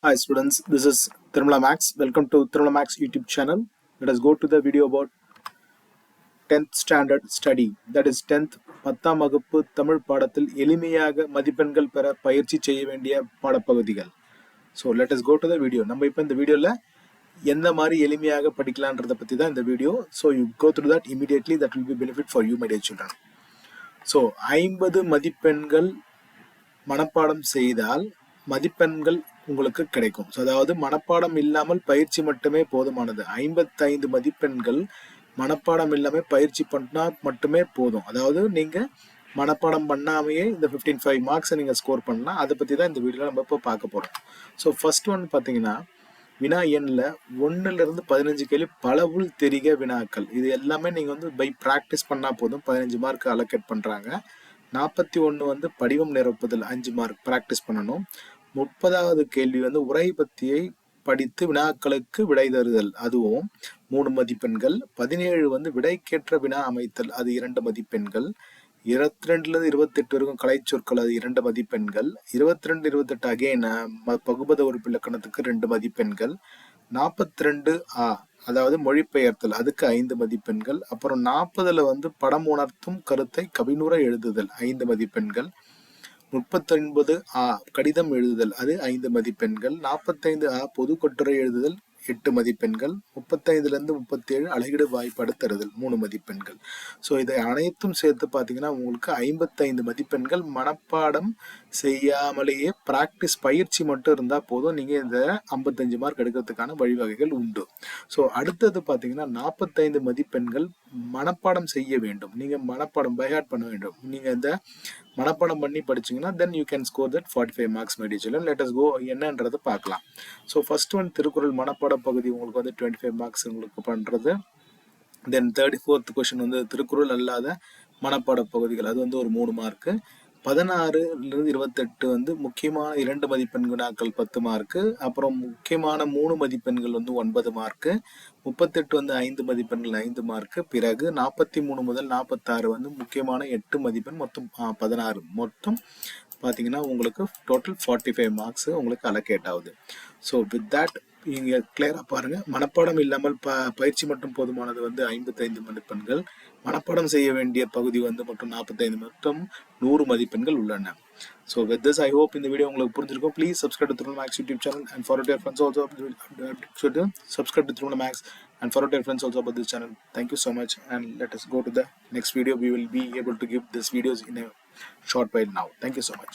Hi students, this is Tirumala Max. Welcome to Tirumala Max YouTube channel. Let us go to the video about 10th standard study. That is 10th பத்தாம் வகுப்பு தமிழ் பாடத்தில் எளிமையாக மதிப்பெண்கள் பெற பயிற்சி செய்ய வேண்டிய பாடப்பகுதிகள். So let us go to the video. நம்ம இப்போ இந்த வீடியோல எந்த மாதிரி எளிமையாக படிக்கலாம்ன்றத பத்தி தான் இந்த video. So you go through that immediately. That will be benefit for you, my dear children. So 50 மதிப்பெண்கள் மனப்பாடம் செய்தால் மதிப்பெண்கள் உங்களுக்கு கிடைக்கும். அதாவது மனப்பாடம் இல்லாமல் பயிற்சி மட்டுமே போதுமானது. 55 மதிப்பெண்கள் மனப்பாடம் இல்லாமல் பயிற்சி பண்ணா மட்டுமே போதும். அதாவது நீங்க மனப்பாடம் பண்ணாமையே இந்த 15 மார்க்ஸை நீங்க ஸ்கோர் பண்ணலாம். அதை பத்தி தான் இந்த வீடியோல நம்ம இப்போ பார்க்க போறோம். ஸோ ஃபர்ஸ்ட் ஒன் பார்த்தீங்கன்னா வினா எண்ணில் 1லிருந்து 15 கேள்வி பல உள் தெரிக வினாக்கள். இது எல்லாமே நீங்க வந்து பை ப்ராக்டிஸ் பண்ணா போதும். 15 மார்க் அலோகேட் பண்றாங்க. 41 வந்து படிவம் நிரப்புதல் 5 மார்க் ப்ராக்டிஸ் பண்ணணும். 30வது கேள்வி வந்து உரை பத்தியை படித்து வினாக்களுக்கு விடை தருதல், அதுவும் 3 மதிப்பெண்கள். 17 வந்து விடைக்கேற்ற வினா அமைத்தல், அது 2 மதிப்பெண்கள். 22லிருந்து 28 வரைக்கும் கலைச்சொற்கள், அது 2 மதிப்பெண்கள். 22 28 அகைன் பகுபத உறுப்பிலக்கணத்துக்கு 2 மதிப்பெண்கள். 42 அதாவது மொழிபெயர்த்தல், அதுக்கு 5 மதிப்பெண்கள். அப்புறம் 40ல வந்து படம் உணர்த்தும் கருத்தை கவினுர எழுதுதல் 5 மதிப்பெண்கள். 39 கடிதம் எழுதுதல், அது 5 மதிப்பெண்கள். 45 பொது கட்டுரை எழுதுதல் 8 மதிப்பெண்கள். 35லிருந்து 37 அழகிடு வாய்ப்பாடு தருதல் 3 மதிப்பெண்கள். ஸோ இதை அனைத்தும் சேர்த்து பார்த்தீங்கன்னா உங்களுக்கு 55 மதிப்பெண்கள் மனப்பாடம் செய்யாமலேயே பிராக்டிஸ் பயிற்சி மட்டும் இருந்தால் போதும். நீங்கள் இந்த 55 மார்க் எடுக்கிறதுக்கான வழிவகைகள் உண்டு. ஸோ அடுத்தது பார்த்தீங்கன்னா 45 மதிப்பெண்கள் மனப்பாடம் செய்ய வேண்டும். நீங்கள் மனப்பாடம் பைஹார்ட் பண்ண வேண்டும். நீங்கள் இந்த மனப்பாடம் பண்ணி படிச்சீங்கன்னா then you can score that 45 marks my dear children. Let us go என்னன்றதை பார்க்கலாம். ஸோ ஃபர்ஸ்ட் ஒன் திருக்குறள் மனப்பாட பகுதி உங்களுக்கு வந்து 25 மார்க்ஸ் உங்களுக்கு பண்றது. தென் 34th கொஸ்டின் வந்து திருக்குறள் அல்லாத மனப்பாட பகுதிகள், அது வந்து ஒரு 3 மார்க்கு. 16லிருந்து 28 வந்து முக்கியமான 2 மதிப்பெண் வினாக்கள் 10 மார்க்கு. அப்புறம் முக்கியமான 3 மதிப்பெண்கள் வந்து 9 மார்க்கு. 38 வந்து 5 மதிப்பெண்கள் 5 மார்க்கு. பிறகு 43 முதல் 46 வந்து முக்கியமான 8 மதிப்பெண், மொத்தம் 16. மொத்தம் பார்த்தீங்கன்னா உங்களுக்கு டோட்டல் 45 மார்க்ஸ் உங்களுக்கு அலோகேட் ஆகுது. ஸோ வித் தட் நீங்க கிளியரா பாருங்க. மனப்பாடம் இல்லாமல் பயிற்சி மட்டும் போதுமானது வந்து 55 மதிப்பெண்கள். மனப்பாடம் செய்ய வேண்டிய பகுதி வந்து மட்டும் 45, மொத்தம் 100 மதிப்பெண்கள் உள்ளன. So with this I hope இந்த வீடியோ உங்களுக்கு புரிஞ்சிருக்கும். Please subscribe to Tirumala Max YouTube channel and forward your friends also. Subscribe to Tirumala Max and forward your friends also about this channel. Thank you so much, and let us go to the next video. We will be able to give these videos in a short while now. Thank you so much.